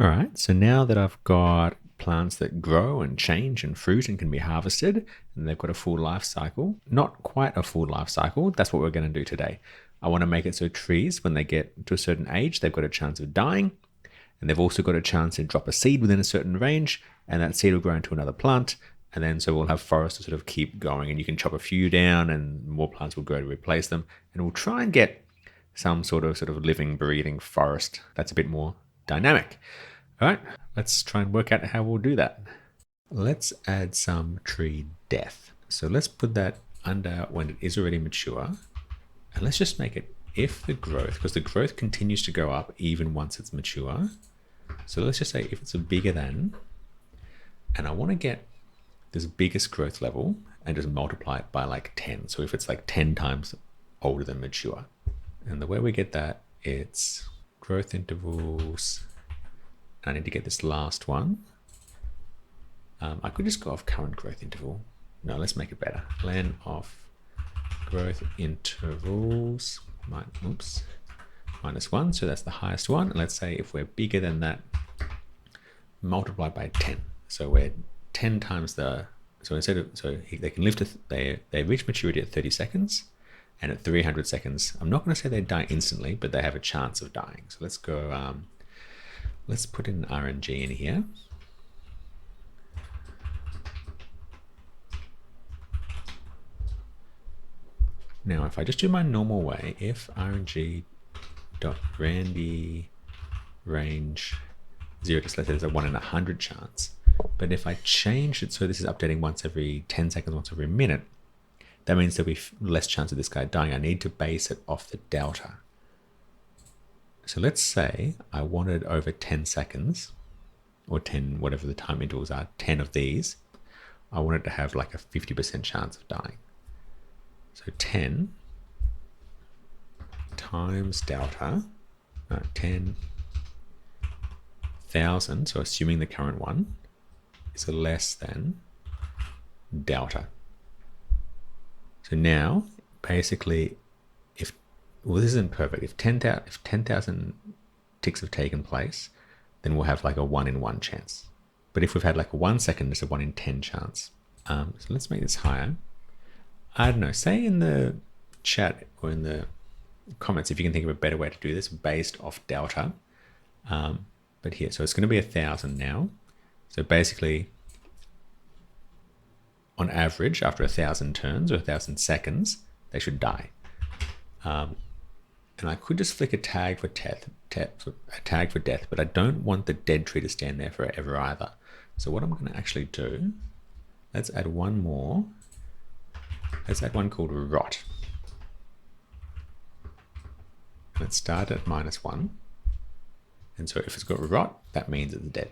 All right, so now that I've got plants that grow and change and fruit and can be harvested, and they've got a full life cycle, not quite a full life cycle, that's what we're going to do today. I want to make it so trees, when they get to a certain age, they've got a chance of dying, and they've also got a chance to drop a seed within a certain range, and that seed will grow into another plant, and then so we'll have forests to sort of keep going, and you can chop a few down, and more plants will grow to replace them, and we'll try and get some sort of living, breathing forest that's a bit more dynamic. All right, let's try and work out how we'll do that. Let's add some tree death. So let's put that under when it is already mature. And let's just make it if the growth, because the growth continues to go up even once it's mature. So let's just say if it's a bigger than, and I want to get this biggest growth level and just multiply it by like 10. So if it's like 10 times older than mature. And the way we get that, it's growth intervals. I need to get this last one. I could just go off current growth interval. No, let's make it better. Len of growth intervals, -1. So that's the highest one. And let's say if we're bigger than that, multiply by 10. So we're 10 times the, so instead of, so they can live to, they reach maturity at 30 seconds. And at 300 seconds, I'm not going to say they die instantly, but they have a chance of dying. So let's go, let's put in RNG in here. Now, if I just do my normal way, if RNG.randy range 0, just let's say there's a 1 in 100 chance. But if I change it so this is updating once every 10 seconds, once every minute, that means there'll be less chance of this guy dying. I need to base it off the delta. So let's say I wanted over 10 seconds, or 10, whatever the time intervals are, 10 of these, I want it to have like a 50% chance of dying. So 10 times delta, 10,000, so assuming the current one, is less than delta. So now, basically, well, this isn't perfect. If 10,000 ticks have taken place, then we'll have like a 1 in 1 chance. But if we've had like a 1 second, it's a 1 in 10 chance. So let's make this higher. I don't know, say in the chat or in the comments if you can think of a better way to do this based off delta. But here, so it's going to be 1,000 now. So basically, on average, after 1,000 turns or 1,000 seconds, they should die. And I could just flick a tag for death, but I don't want the dead tree to stand there forever either. So what I'm going to actually do, let's add one more. Let's add one called rot. Let's start at -1. And so if it's got rot, that means it's dead.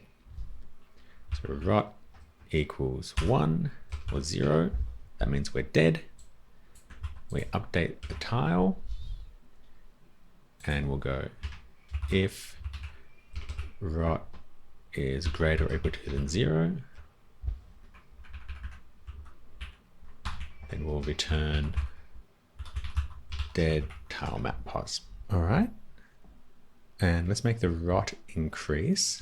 So rot equals 1 or 0. That means we're dead. We update the tile. And we'll go if rot is greater or equal to than 0, then we'll return dead tile map pos. All right. And let's make the rot increase.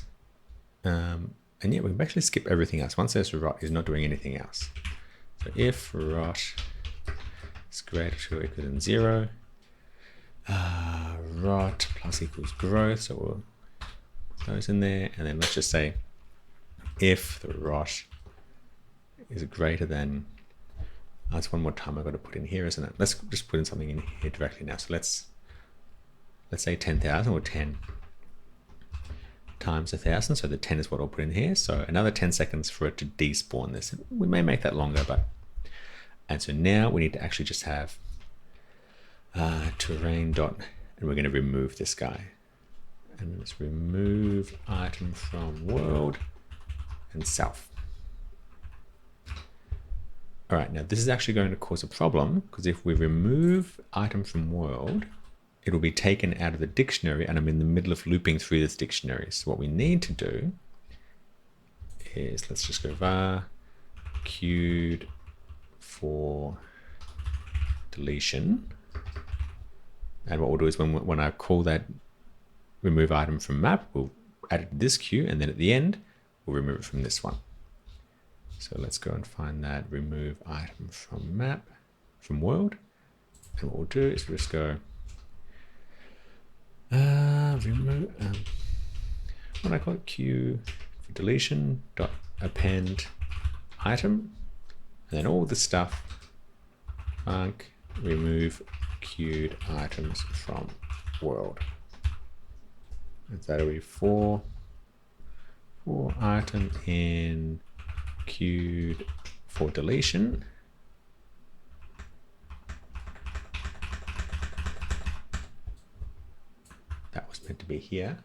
And yeah, we can actually skip everything else. Once there's rot, is not doing anything else. So if rot is greater to or equal than 0, rot plus equals growth, so we'll put those in there, and then let's just say if the rot is greater than, that's one more time I've got to put in here, isn't it? Let's just put in something in here directly now. So let's say 10,000 or 10 times 1,000. So the 10 is what I'll put in here. So another 10 seconds for it to despawn this. We may make that longer, but, and so now we need to actually just have terrain dot, and we're going to remove this guy. And let's remove item from world and self. All right, now this is actually going to cause a problem because if we remove item from world, it will be taken out of the dictionary, and I'm in the middle of looping through this dictionary. So what we need to do is, let's just go var queued for deletion. And what we'll do is when I call that remove item from map, we'll add it to this queue, and then at the end, we'll remove it from this one. So let's go and find that remove item from map, from world. And what we'll do is we'll just go remove, what do I call it? Queue for deletion dot append item. And then all the stuff, remove queued items from world. And that'll be for item in queued for deletion. That was meant to be here.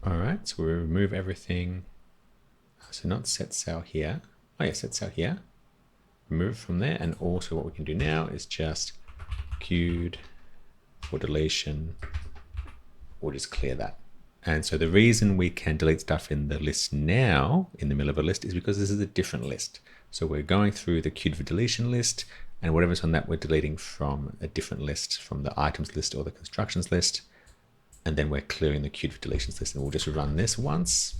All right, so we remove everything. So not set cell here. Oh yeah, set cell here. Remove from there, and also what we can do now is just queued for deletion. We'll just clear that. And so the reason we can delete stuff in the list now, in the middle of a list, is because this is a different list. So we're going through the queued for deletion list, and whatever's on that we're deleting from a different list, from the items list or the constructions list. And then we're clearing the queued for deletions list, and we'll just run this once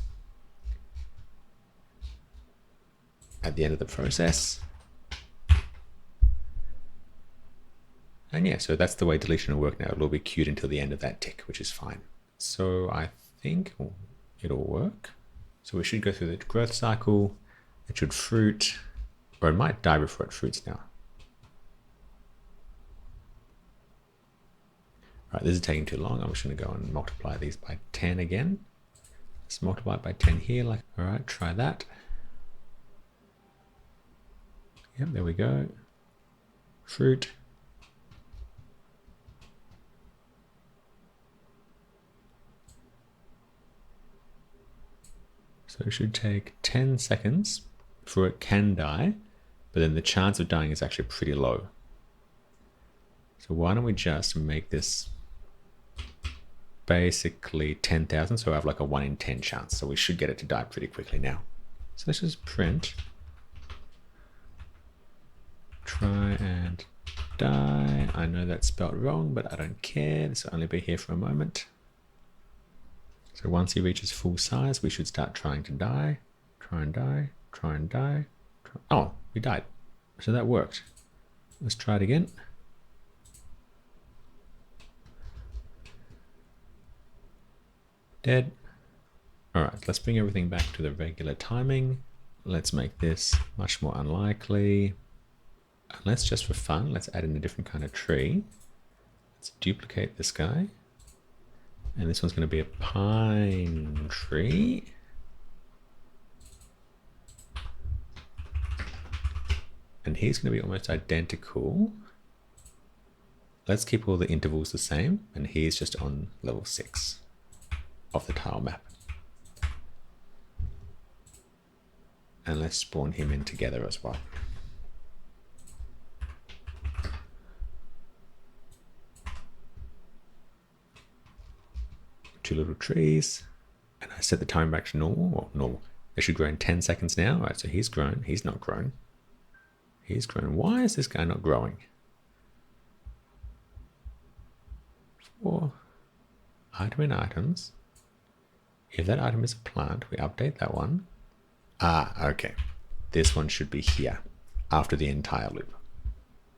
at the end of the process. And yeah, so that's the way deletion will work now. It'll be queued until the end of that tick, which is fine. So I think it'll work. So we should go through the growth cycle. It should fruit, or it might die before it fruits now. All right, this is taking too long. I'm just going to go and multiply these by 10 again. Let's multiply it by 10 here. All right, try that. Yep, there we go. Fruit. So it should take 10 seconds before it can die, but then the chance of dying is actually pretty low. So why don't we just make this basically 10,000, so I have like a 1 in 10 chance. So we should get it to die pretty quickly now. So let's just print try and die. I know that's spelled wrong, but I don't care. This will only be here for a moment. So once he reaches full size, we should start trying to die. Try and die, try and die. Oh, we died. So that worked. Let's try it again. Dead. All right, let's bring everything back to the regular timing. Let's make this much more unlikely. And let's just for fun, let's add in a different kind of tree. Let's duplicate this guy. And this one's going to be a pine tree. And he's going to be almost identical. Let's keep all the intervals the same. And he's just on level 6 of the tile map. And let's spawn him in together as well. Two little trees, and I set the time back to normal. Well, normal. They should grow in 10 seconds now. All right, so he's grown. He's not grown. He's grown. Why is this guy not growing? For item in items, if that item is a plant, we update that one. Ah, okay. This one should be here after the entire loop.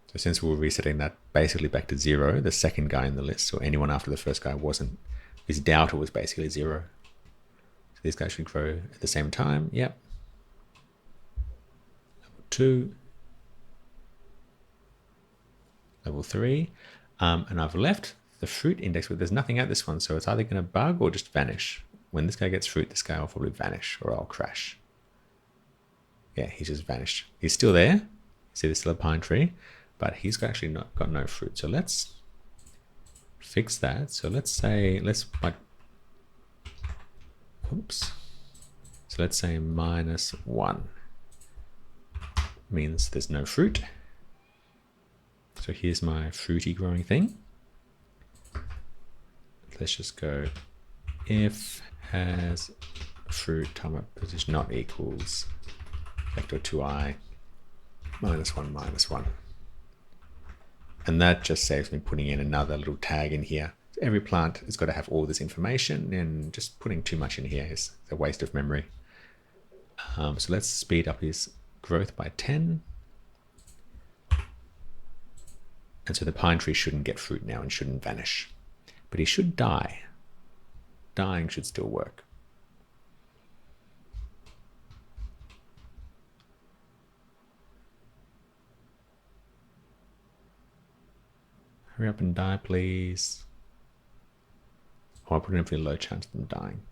So since we're resetting that basically back to 0, the second guy in the list, or anyone after the first guy wasn't, his delta was basically 0. So these guys should grow at the same time. Yep. Level 2. Level 3. And I've left the fruit index, but there's nothing at this one. So it's either going to bug or just vanish. When this guy gets fruit, this guy will probably vanish or I'll crash. Yeah, he's just vanished. He's still there. See, there's still a pine tree, but he's actually got no fruit. So let's fix that. So let's say, oops. So let's say -1 means there's no fruit. So here's my fruity growing thing. Let's just go if has fruit time up position not equals vector 2i -1 -1. And that just saves me putting in another little tag in here. Every plant has got to have all this information, and just putting too much in here is a waste of memory. So let's speed up his growth by 10. And so the pine tree shouldn't get fruit now and shouldn't vanish. But he should die. Dying should still work. Hurry up and die, please. Oh, I put in a pretty low chance of them dying.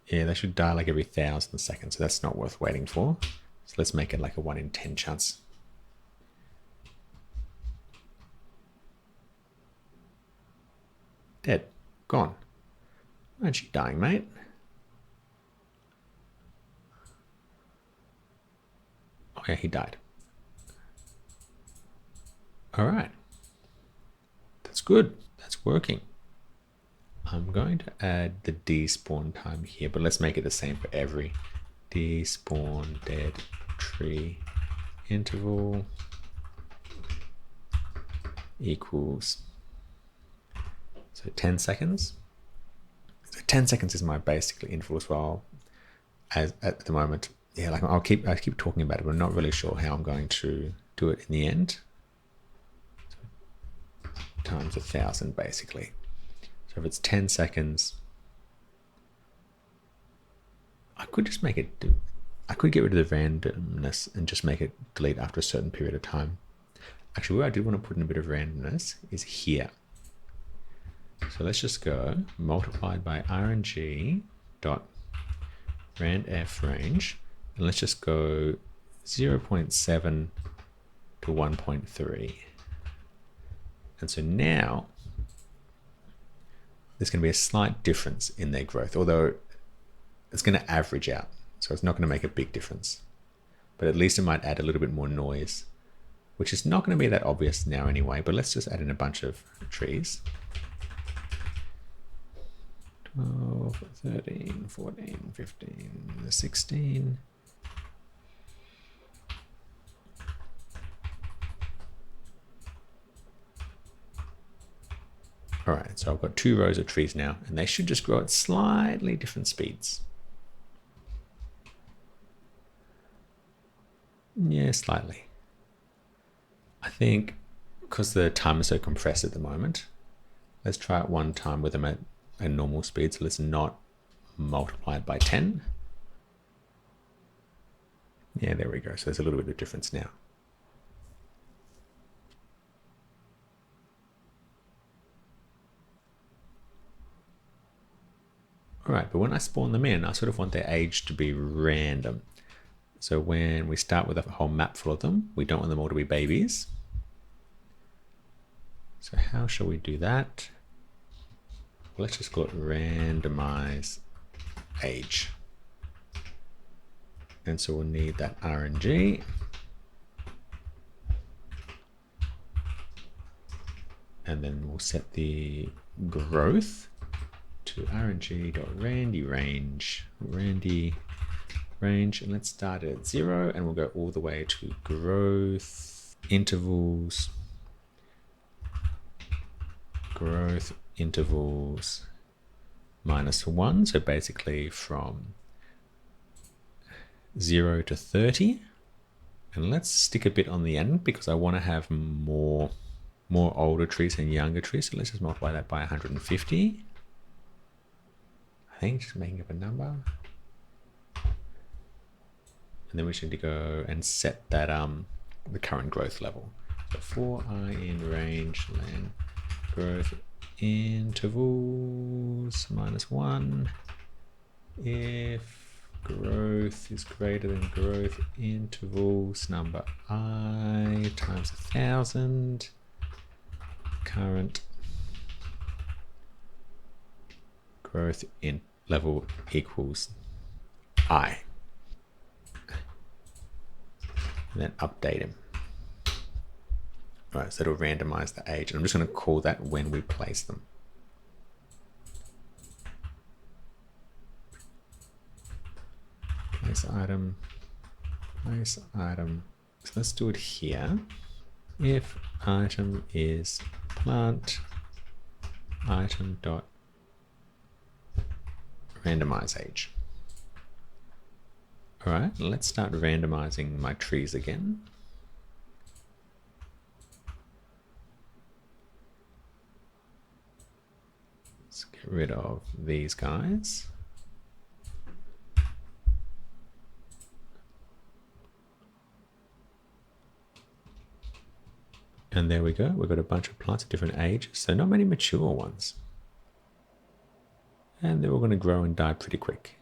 Yeah, they should die like every 1,000 seconds, so that's not worth waiting for. So let's make it like a 1 in 10 chance. Dead. Gone. Aren't you dying, mate? Oh yeah, he died. All right. That's good. That's working. I'm going to add the despawn time here, but let's make it the same for every despawn dead tree interval equals, so 10 seconds. So 10 seconds is my basically interval as well. As at the moment, yeah, like I keep talking about it, but I'm not really sure how I'm going to do it in the end. So times 1,000 basically. So if it's 10 seconds, I could just make it do, I could get rid of the randomness and just make it delete after a certain period of time. Actually, where I did want to put in a bit of randomness is here. So let's just go multiplied by RNG dot randf range, and let's just go 0.7 to 1.3. And so now there's going to be a slight difference in their growth, although it's going to average out. So it's not going to make a big difference, but at least it might add a little bit more noise, which is not going to be that obvious now anyway. But let's just add in a bunch of trees. 12, 13, 14, 15, 16. All right, so I've got 2 rows of trees now, and they should just grow at slightly different speeds. Yeah, slightly. I think because the time is so compressed at the moment, let's try it one time with them at a normal speed. So let's not multiply it by 10. Yeah, there we go. So there's a little bit of difference now. All right, but when I spawn them in, I sort of want their age to be random. So when we start with a whole map full of them, we don't want them all to be babies. So how shall we do that? Well, let's just call it randomize age. And so we'll need that RNG. And then we'll set the growth to rng.randy range, and let's start at 0, and we'll go all the way to growth intervals -1. So basically from 0 to 30, and let's stick a bit on the end because I want to have more older trees and younger trees. So let's just multiply that by 150. I think just making up a number. And then we should go and set that the current growth level. So for I in range len growth intervals -1 if growth is greater than growth intervals number I times 1,000 current growth in level equals I. And then update him. All right, so it'll randomize the age. And I'm just going to call that when we place them. item, place item. So let's do it here. If item is plant item dot randomize age. All right, let's start randomizing my trees again. Let's get rid of these guys. And there we go. We've got a bunch of plants of different ages, so not many mature ones. And they're all going to grow and die pretty quick.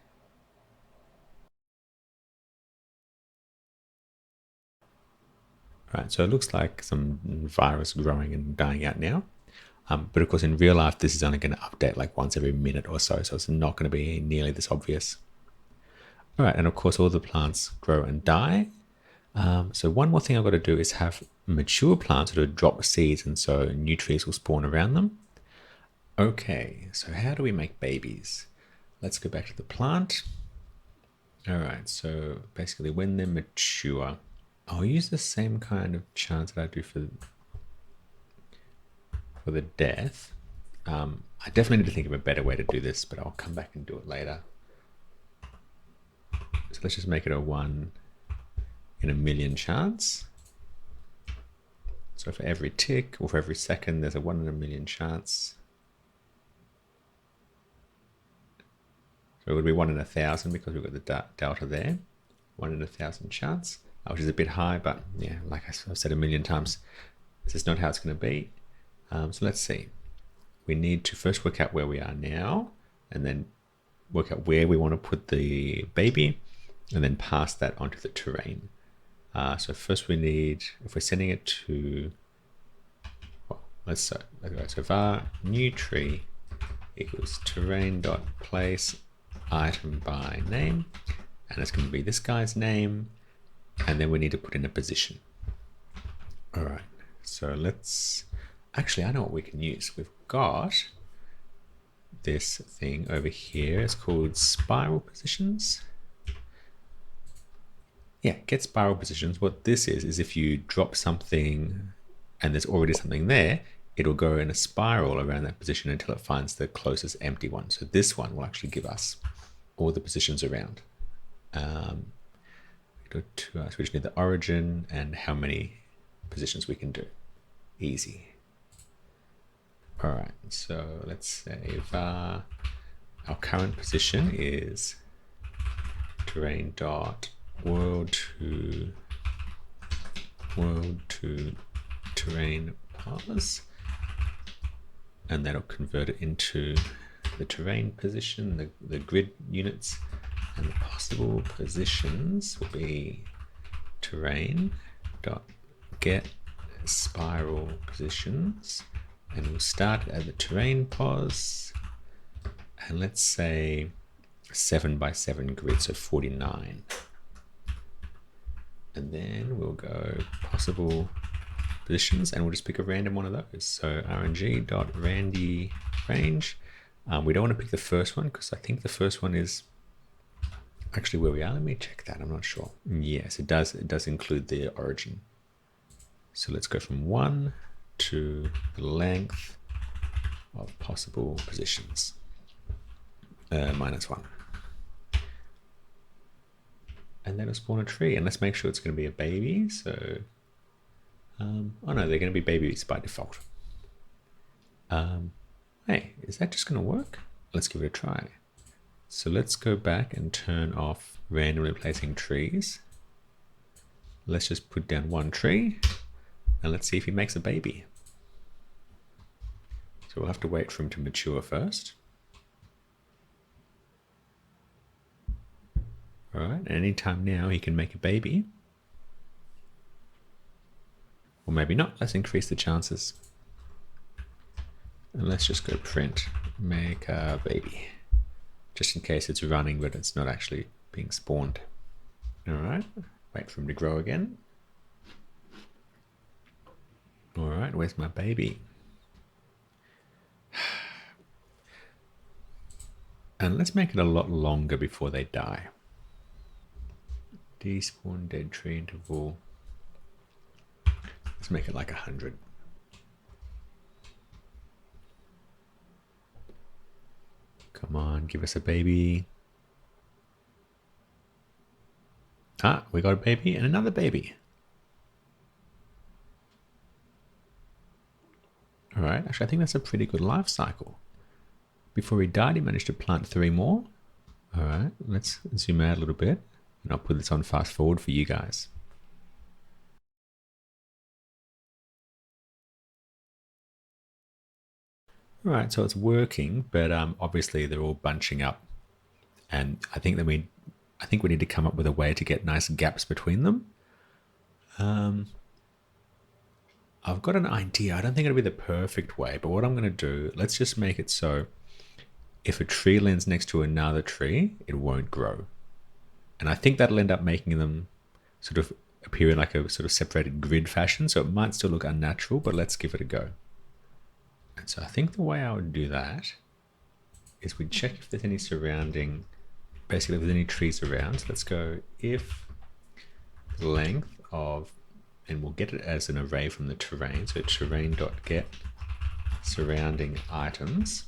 Right, so it looks like some virus growing and dying out now. But of course, in real life, this is only going to update like once every minute or so, so it's not going to be nearly this obvious. All right, and of course, all the plants grow and die. So one more thing I've got to do is have mature plants that drop seeds, and so new trees will spawn around them. Okay, so how do we make babies? Let's go back to the plant. All right, so basically when they're mature, I'll use the same kind of chance that I do for the death. I definitely need to think of a better way to do this, but I'll come back and do it later. So let's just make it a 1 in a million chance. So for every tick or for every second, there's a 1 in a million chance. So it would be 1 in 1,000 because we've got the delta there. 1 in 1,000 chance, which is a bit high, but yeah, like I've said a million times, this is not how it's going to be. So let's see. We need to first work out where we are now, and then work out where we want to put the baby, and then pass that onto the terrain. So first we need, if we're sending it to, well, let's go. So var new tree equals terrain.place item by name, and it's going to be this guy's name, and then we need to put in a position. All right, so let's, actually, I know what we can use. We've got this thing over here. It's called spiral positions. Yeah, get spiral positions. What this is if you drop something and there's already something there, it'll go in a spiral around that position until it finds the closest empty one. So this one will actually give us all the positions around. So we just need the origin and how many positions we can do. Easy. All right, so let's say our current position is terrain dot world to terrain pause, and that'll convert it into the terrain position, the grid units, and the possible positions will be terrain dot get spiral positions, and we'll start at the terrain pause, and let's say 7 by 7 grid, so 49. And then we'll go possible positions, and we'll just pick a random one of those. So rng.randy range. We don't want to pick the first one because I think the first one is actually where we are. Let me check that. I'm not sure. Yes, it does. It does include the origin. So let's go from 1 to the length of possible positions. -1. And then it'll spawn a tree, and let's make sure it's going to be a baby. So, oh no, they're going to be babies by default. Hey, is that just going to work? Let's give it a try. So let's go back and turn off randomly placing trees. Let's just put down 1 tree, and let's see if he makes a baby. So we'll have to wait for him to mature first. All right, anytime now he can make a baby. Or maybe not. Let's increase the chances. And let's just go print make a baby. Just in case it's running, but it's not actually being spawned. All right, wait for him to grow again. All right, where's my baby? And let's make it a lot longer before they die. Despawn dead tree interval. Let's make it like 100. Come on, give us a baby. Ah, we got a baby and another baby. All right, actually, I think that's a pretty good life cycle. Before he died, he managed to plant 3 more. All right, let's zoom out a little bit, and I'll put this on fast forward for you guys. All right, so it's working, but obviously they're all bunching up, and I think we need to come up with a way to get nice gaps between them. I've got an idea. I don't think it'll be the perfect way, but what I'm going to do, let's just make it so if a tree lands next to another tree, it won't grow. And I think that'll end up making them sort of appear in like a sort of separated grid fashion. So it might still look unnatural, but let's give it a go. And so I think the way I would do that is we'd check if there's any surrounding, basically if there's any trees around. So let's go if the length of, and we'll get it as an array from the terrain. So terrain.get surrounding items,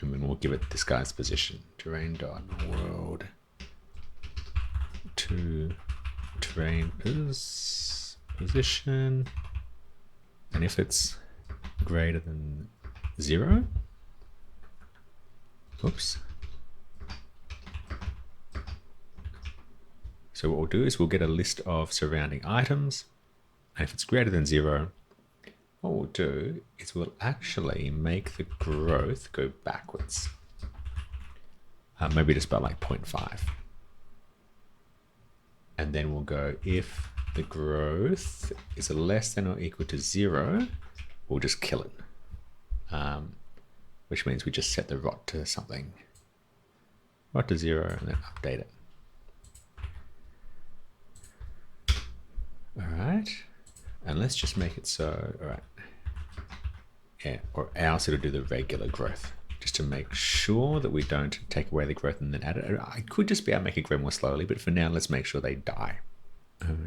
and then we'll give it this guy's position. Terrain.world to terrain position, and if it's greater than 0, oops. So what we'll do is we'll get a list of surrounding items, and if it's greater than 0, what we'll do is we'll actually make the growth go backwards. Maybe just by like 0.5. And then we'll go if the growth is less than or equal to 0, we'll just kill it. Which means we just set the rot to something. Rot to 0 and then update it. All right. And let's just make it so, all right. Yeah, or else it'll do the regular growth, just to make sure that we don't take away the growth and then add it. I could just be able to make it grow more slowly, but for now, let's make sure they die.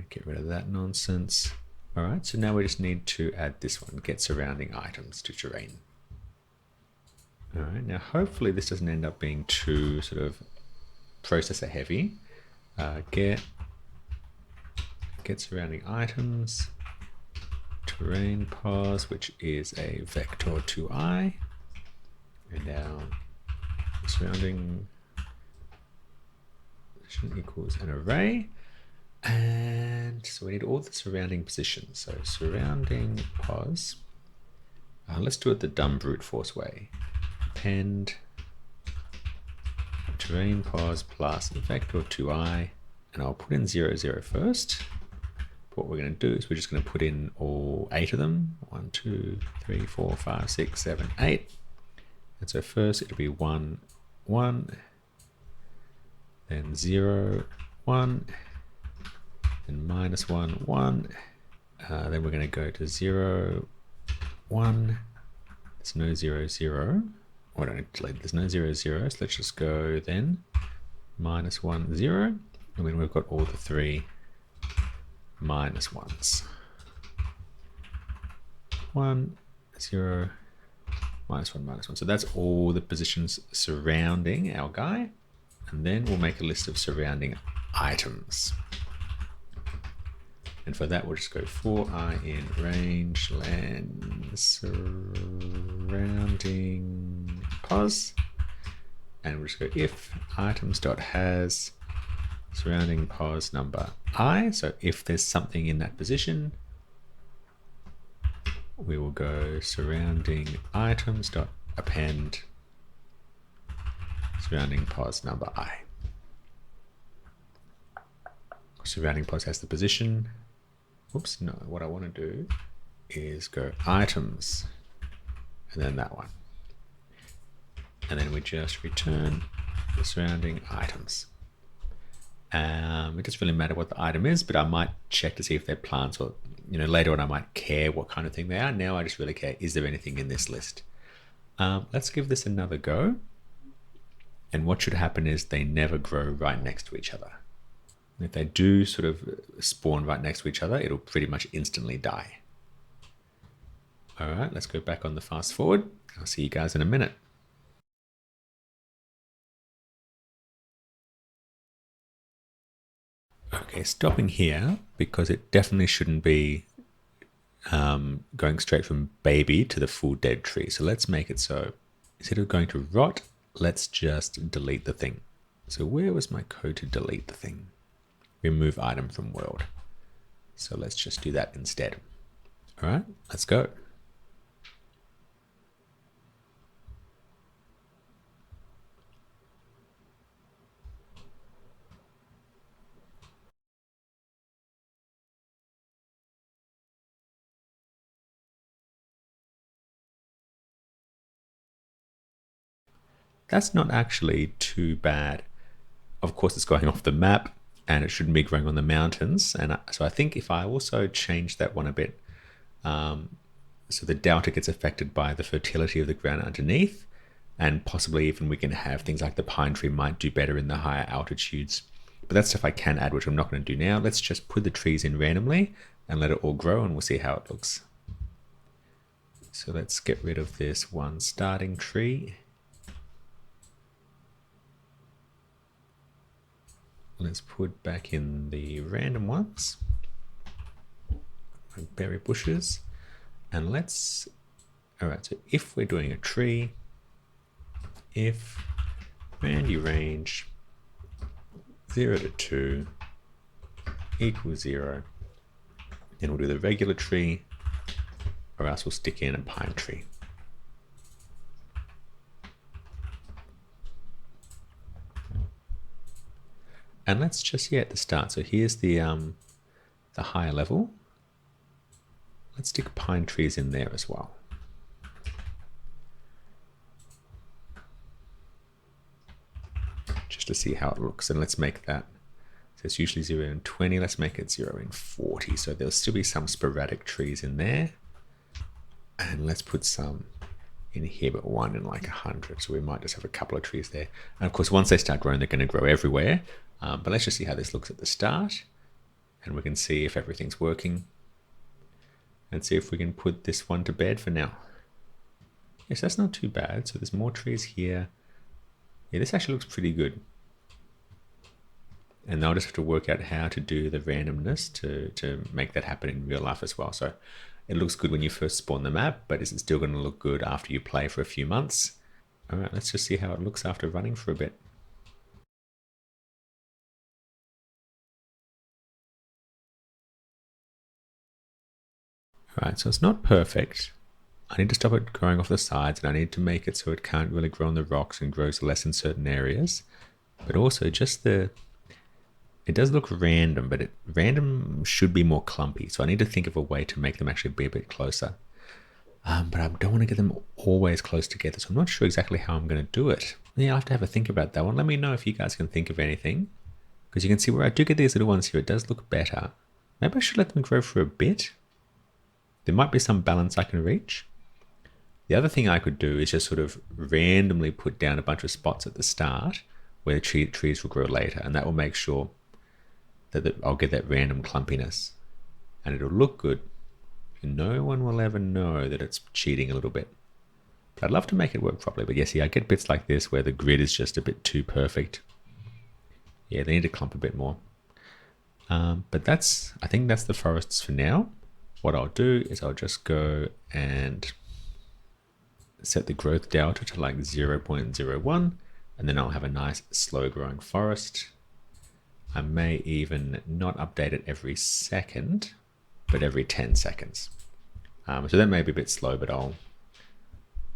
Get rid of that nonsense. All right, so now we just need to add this one, get surrounding items to terrain. All right, now hopefully this doesn't end up being too sort of processor heavy. Get surrounding items, terrain pos, which is a vector to I, and our surrounding position equals an array. And so we need all the surrounding positions. So surrounding pos, let's do it the dumb brute force way. Append terrain pos plus vector to I, and I'll put in 0, 0 first. What we're going to do is we're just going to put in all 8 of them. 1, 2, 3, 4, 5, 6, 7, 8. And so first it'll be 1, 1, then 0, 1, then minus 1, 1. Then we're going to go to 0, 1. There's no 0, 0. Oh, there's no 0, 0. So let's just go then minus 1, 0. And then we've got all the 3 minus 1s. 1, 0, minus 1, minus 1. So that's all the positions surrounding our guy. And then we'll make a list of surrounding items. And for that, we'll just go for I in range land surrounding pos. And we'll just go if items.has surrounding pos number I. So if there's something in that position, we will go surrounding items.append surrounding pos number I. Surrounding pos has the position. Oops, no, what I want to do is go items and then that one. And then we just return the surrounding items. It doesn't really matter what the item is, but I might check to see if they're plants, or later on I might care what kind of thing they are. Now I just really care, is there anything in this list? Let's give this another go. And what should happen is they never grow right next to each other. And if they do sort of spawn right next to each other, it'll pretty much instantly die. All right, let's go back on the fast forward. I'll see you guys in a minute. Okay, stopping here because it definitely shouldn't be going straight from baby to the full dead tree. So let's make it so instead of going to rot, let's just delete the thing. So where was my code to delete the thing? Remove item from world. So let's just do that instead. All right, let's go. That's not actually too bad. Of course, it's going off the map and it shouldn't be growing on the mountains. And so I think if I also change that one a bit, so the delta gets affected by the fertility of the ground underneath, and possibly even we can have things like the pine tree might do better in the higher altitudes. But that's stuff I can add, which I'm not going to do now. Let's just put the trees in randomly and let it all grow and we'll see how it looks. So let's get rid of this one starting tree. Let's put back in the random ones, berry bushes, and let's, all right, so if we're doing a tree, if Randy range 0 to 2 equals 0, then we'll do the regular tree, or else we'll stick in a pine tree. And let's just, at the start, so here's the higher level. Let's stick pine trees in there as well. Just to see how it looks. And let's make that, so it's usually 0 and 20, let's make it 0 and 40. So there'll still be some sporadic trees in there. And let's put some in here, but one in like 100. So we might just have a couple of trees there. And of course, once they start growing, they're going to grow everywhere. But let's just see how this looks at the start. And we can see if everything's working. And see if we can put this one to bed for now. Yes, that's not too bad. So there's more trees here. Yeah, this actually looks pretty good. And I'll just have to work out how to do the randomness to make that happen in real life as well. So it looks good when you first spawn the map, but is it still going to look good after you play for a few months? All right, let's just see how it looks after running for a bit. All right, so it's not perfect. I need to stop it growing off the sides, and I need to make it so it can't really grow on the rocks and grows less in certain areas. But also just it does look random, but random should be more clumpy. So I need to think of a way to make them actually be a bit closer. But I don't want to get them always close together. So I'm not sure exactly how I'm going to do it. Yeah, I have to have a think about that one. Let me know if you guys can think of anything. Because you can see where I do get these little ones here, it does look better. Maybe I should let them grow for a bit. There might be some balance I can reach. The other thing I could do is just sort of randomly put down a bunch of spots at the start where the trees will grow later. And that will make sure that I'll get that random clumpiness. And it'll look good. And no one will ever know that it's cheating a little bit. But I'd love to make it work properly. But yes, I get bits like this where the grid is just a bit too perfect. Yeah, they need to clump a bit more. But I think that's the forests for now. What I'll do is I'll just go and set the growth delta to like 0.01, and then I'll have a nice slow growing forest. I may even not update it every second, but every 10 seconds. So that may be a bit slow, but I'll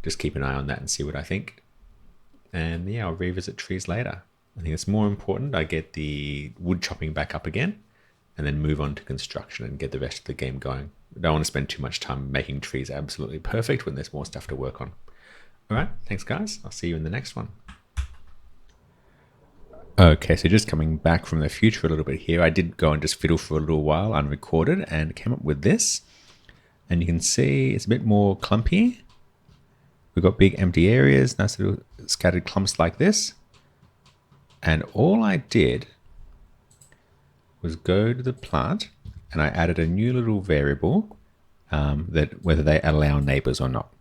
just keep an eye on that and see what I think. And yeah, I'll revisit trees later. I think it's more important I get the wood chopping back up again and then move on to construction and get the rest of the game going. I don't want to spend too much time making trees absolutely perfect when there's more stuff to work on. All right, thanks guys. I'll see you in the next one. Okay, so just coming back from the future a little bit here, I did go and just fiddle for a little while unrecorded and came up with this. And you can see it's a bit more clumpy. We've got big empty areas, nice little scattered clumps like this. And all I did was go to the plant and I added a new little variable that whether they allow neighbors or not.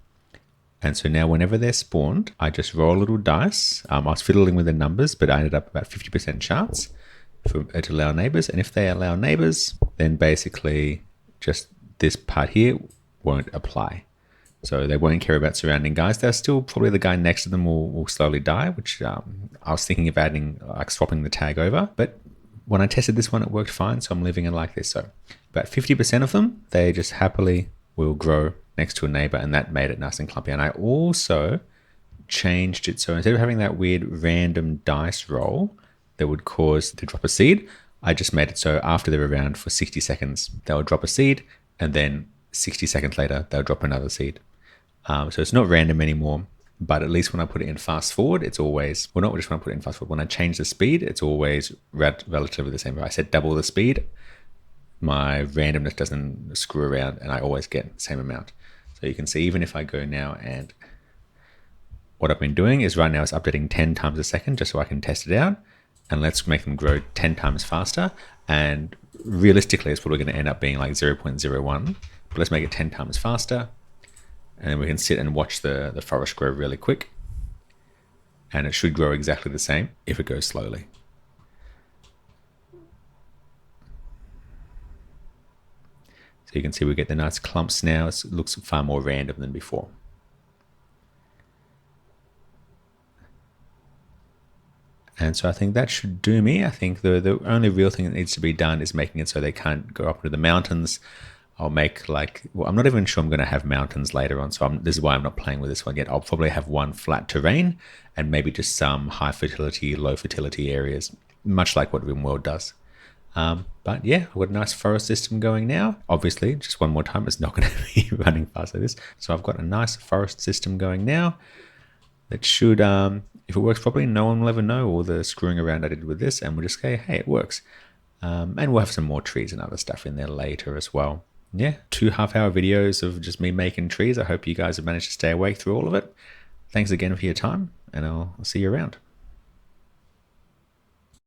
And so now whenever they're spawned, I just roll a little dice. I was fiddling with the numbers, but I ended up about 50% chance for it to allow neighbors. And if they allow neighbors, then basically just this part here won't apply. So they won't care about surrounding guys. They're still probably the guy next to them will slowly die, which I was thinking of adding, like swapping the tag over. But when I tested this one, it worked fine. So I'm leaving it like this. So about 50% of them, they just happily will grow next to a neighbor, and that made it nice and clumpy. And I also changed it. So instead of having that weird random dice roll that would cause to drop a seed, I just made it so after they're around for 60 seconds, they'll drop a seed, and then 60 seconds later, they'll drop another seed. So it's not random anymore, but at least when I put it in fast forward, it's always, well, not just when I put it in fast forward, when I change the speed, it's always relatively the same. If I set double the speed, my randomness doesn't screw around and I always get the same amount. So you can see, even if I go now, and what I've been doing is right now it's updating 10 times a second just so I can test it out. And let's make them grow 10 times faster. And realistically, it's probably going to end up being like 0.01. But let's make it 10 times faster. And then we can sit and watch the forest grow really quick. And it should grow exactly the same if it goes slowly. So you can see we get the nice clumps now. It looks far more random than before. And so I think that should do me. I think the only real thing that needs to be done is making it so they can't go up into the mountains. I'll make well, I'm not even sure I'm going to have mountains later on. So this is why I'm not playing with this one yet. I'll probably have one flat terrain and maybe just some high fertility, low fertility areas, much like what Rimworld does. But yeah, I've got a nice forest system going now. Obviously, just one more time, it's not going to be running fast like this. So I've got a nice forest system going now that should, if it works properly, no one will ever know all the screwing around I did with this, and we'll just say, hey, it works. And we'll have some more trees and other stuff in there later as well. Yeah, 2 half-hour videos of just me making trees. I hope you guys have managed to stay awake through all of it. Thanks again for your time, and I'll see you around.